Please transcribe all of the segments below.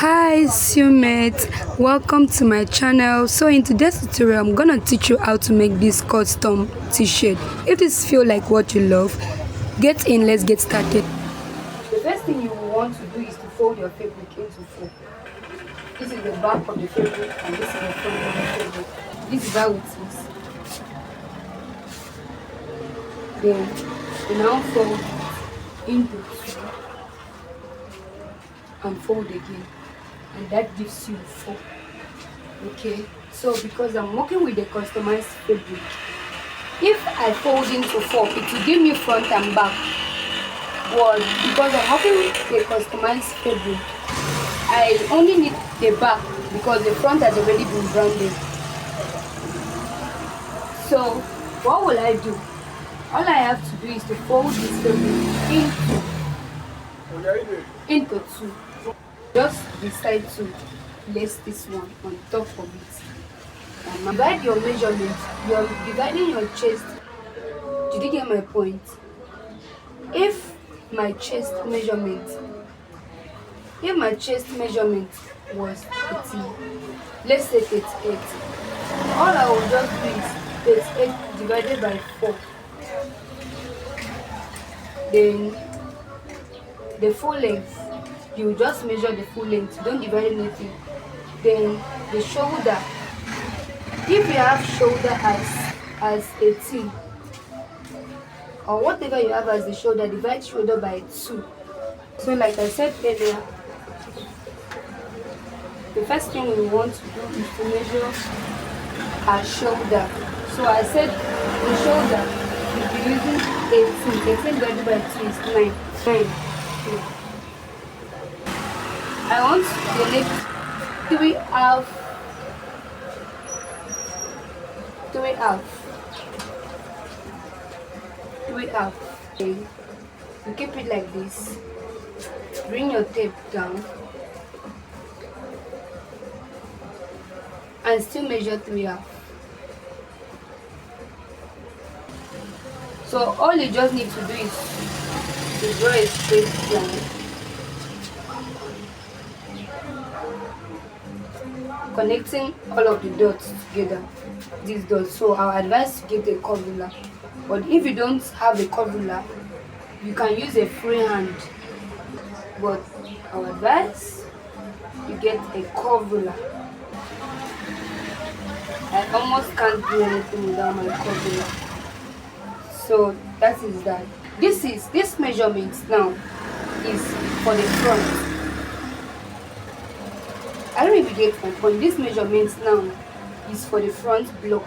Hi Sumet, welcome to my channel. So in today's tutorial I'm gonna teach you how to make this custom t-shirt. If this feel like what you love, get in, let's get started. The first thing you want to do is to fold your fabric into four. This is the back of the fabric and this is the front of the fabric. This is how it is. Then you now fold it into two and fold again, and that gives you four. Okay, so because I'm working with the customized fabric, if I fold into four, it will give me front and back. Well, because I'm working with the customized fabric, I only need the back because the front has already been branded. So what will I do? All I have to do is to fold this fabric into two. Just decide to place this one on top of it. And divide your measurement. You're dividing your chest. Did you get my point? If my chest measurement was 30, let's say 38. All I will just do is 38 divided by 4. Then the full length, you just measure the full length, don't divide anything. Then the shoulder, if you have shoulder as 18 or whatever you have as the shoulder, divide shoulder by 2. So like I said earlier, the first thing we want to do is to measure our shoulder. So I said the shoulder, we'll be using 18 divided by 2 is 9. I want the neck 3 half. Okay. You keep it like this. Bring your tape down and still measure 3 half. So all you just need to do is to draw a straight line, connecting all of the dots together, these dots. So I would advise to get a curve ruler, but if you don't have a curve ruler, you can use a freehand, but I would advise you get a curve ruler. I almost can't do anything without my curve ruler. So that is that. This measurement now is for the front. I don't know if you get my point. This measurement now is for the front block,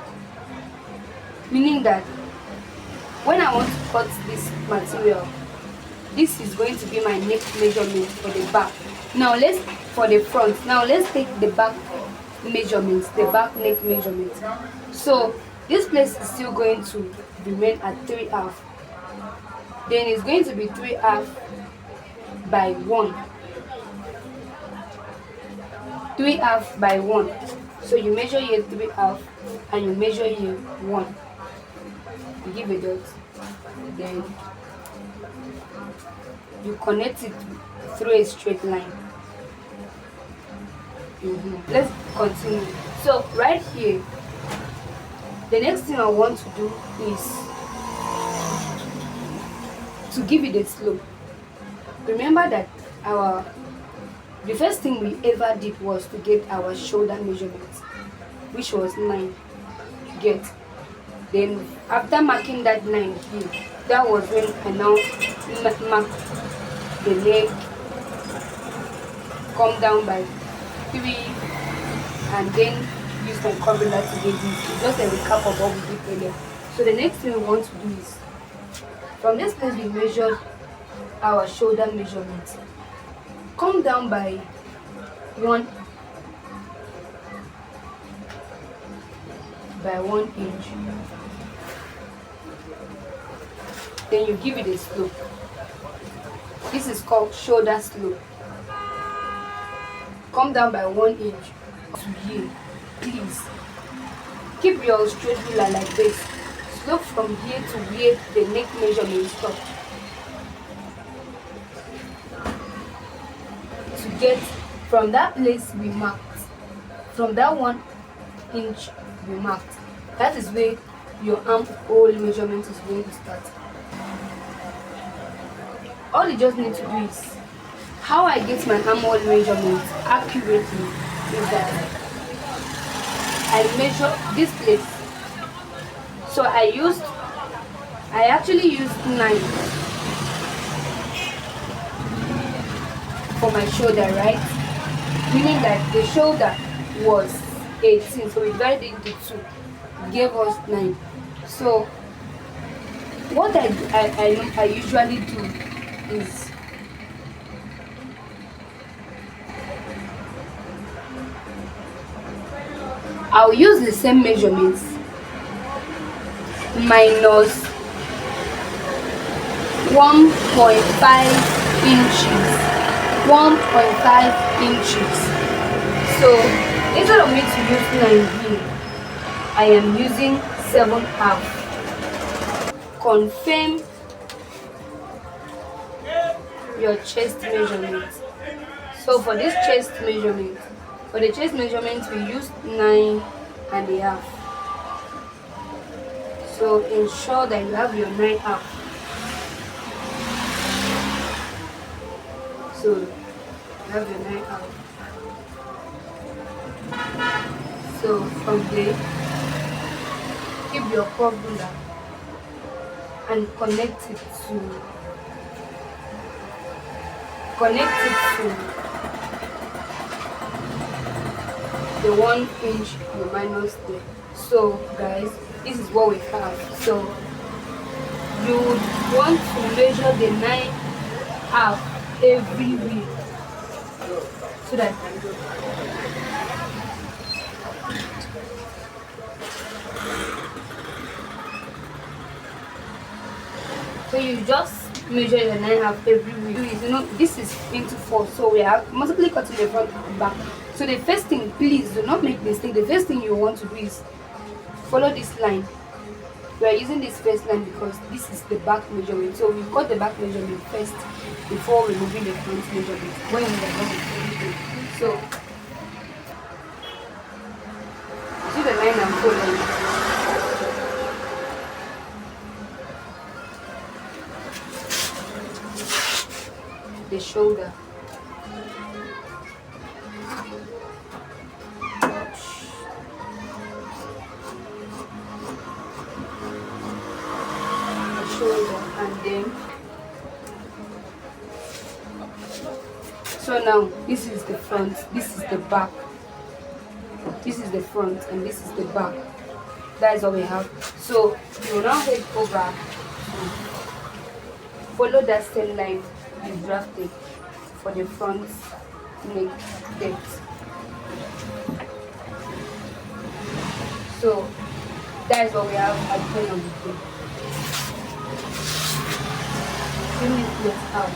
meaning that when I want to cut this material, this is going to be my neck measurement for the back. Now let's take the back measurements, the back neck measurement. So this place is still going to remain at 3 half. Then it's going to be 3 half by 1. 3 half by 1. So you measure here 3 half and you measure here 1. You give a dot. Then you connect it through a straight line. Let's continue. So right here, the next thing I want to do is to give it a slope. Remember that the first thing we ever did was to get our shoulder measurements, which was 9. Then after marking that 9 here, that was when I now mark the leg, come down by 3, and then use my curve ruler to get this. It's just a recap of what we did earlier. So the next thing we want to do is, from this place we measured our shoulder measurement. Come down by 1 inch. Then you give it a slope. This is called shoulder slope. Come down by 1 inch to here. Please keep your straight ruler like this. Slope from here to where the neck measurement stops. To get From that place we marked, from that 1 inch we marked, that is where your armhole measurement is going to start. All you just need to do is, how I get my armhole measurement accurately is that I measure this place. So I actually used 9 for my shoulder, right? Meaning that the shoulder was 18, so we divided it into 2, it gave us 9. So what I usually do is, I'll use the same measurements minus 1.5 inches. 1.5 inches. So instead of me to use 9 here, I am using 7/2. Confirm your chest measurement. So for this chest measurement, we used 9.5. So ensure that you have your 9/2. So you have your 9/2. So from there, keep your curve ruler and connect it to the 1 inch you minus there. So guys, this is what we have. So you would want to measure the 9/2 every week, so that you just measure your 9/2 every week. You know, this is into 4, so we are multiply cutting the front and back. So the first thing, please do not make mistake. The first thing you want to do is follow this line. We are using this first line because this is the back measurement. So we cut the back measurement first before removing the front measurement. When we are done with everything. So see the line I'm following. The shoulder. And then, so now this is the front, this is the back, this is the front, and this is the back. That is what we have. So you will now head over, follow that same line you drafted for the front neck depth. So that is what we have at the end of the day. Out.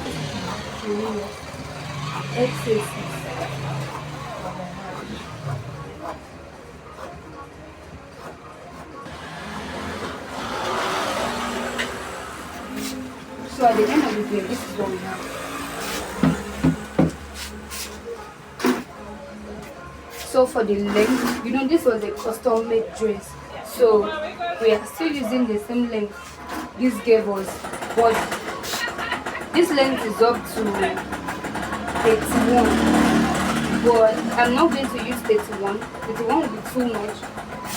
Exercises. So at the end of the day, this is what we have. So for the length, you know, this was a custom made dress, so we are still using the same length this gave us, but this length is up to 31, but I'm not going to use 31. 31 will be too much,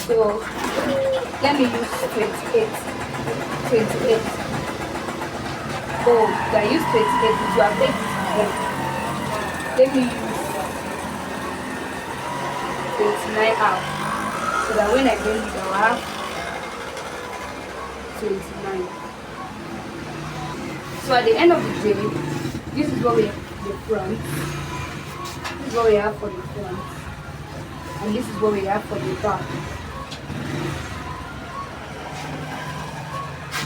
so let me use 28. Oh, I use 28 to affect this one. Let me use 29 out, so that when I bend it, I'll have 29. So at the end of the day, this is what we have for the front, this is what we have for the front, and this is what we have for the back.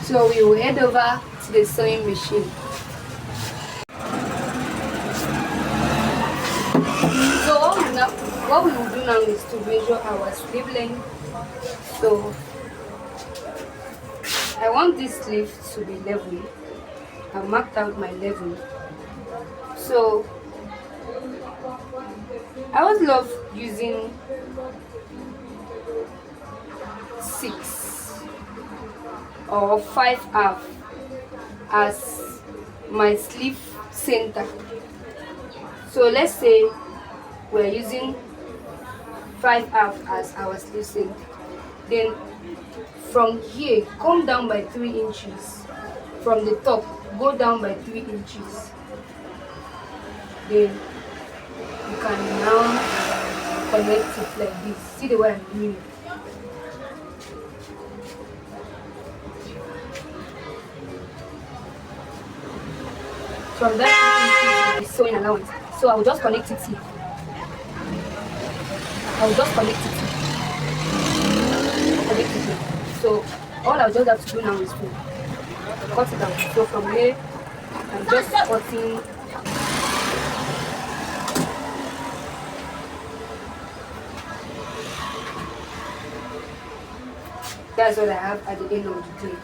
So we will head over to the sewing machine. So what we will do now is to measure our sleeve length. So I want this sleeve to be level. I marked out my level. So I always love using 6 or 5 half as my sleeve center. So let's say we're using 5 half as our sleeve center. Then from here, come down by 3 inches. From the top, go down by 3 inches. Then you can now connect it like this. See the way I'm doing it. From that is sewing allowance. So I will just connect it here. Connect it here. So all I'll just have to do now is to cut it out. So from here, I'm just cutting. That's what I have at the end of the day.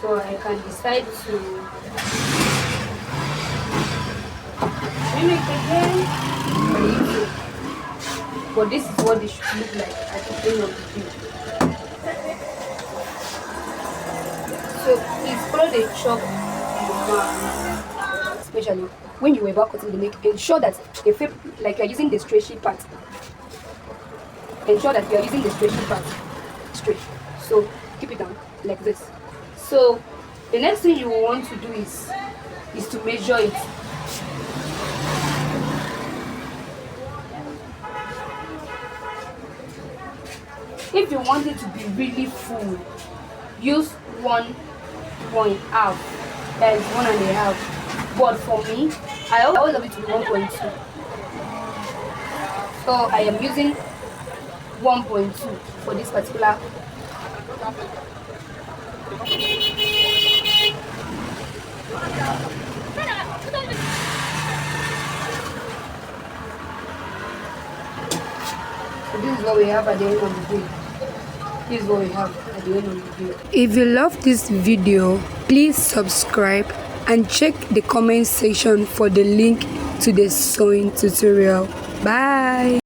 So I can decide to mimic again for YouTube. But this is what they should look like at the end of the day. So please follow the chop marks, especially when you were about cutting the neck. Ensure that the shape, like you're using the stretchy part. Ensure that you're using the stretchy part straight. So keep it down like this. So the next thing you want to do is to measure it. If you want it to be really full, use 1.5. That is 1.5. But for me, I always love it to be 1.2. So I am using 1.2 for this particular. So this is what we have at the end of the day. This is what we have at the end of the video. If you love this video, please subscribe and check the comment section for the link to the sewing tutorial. Bye.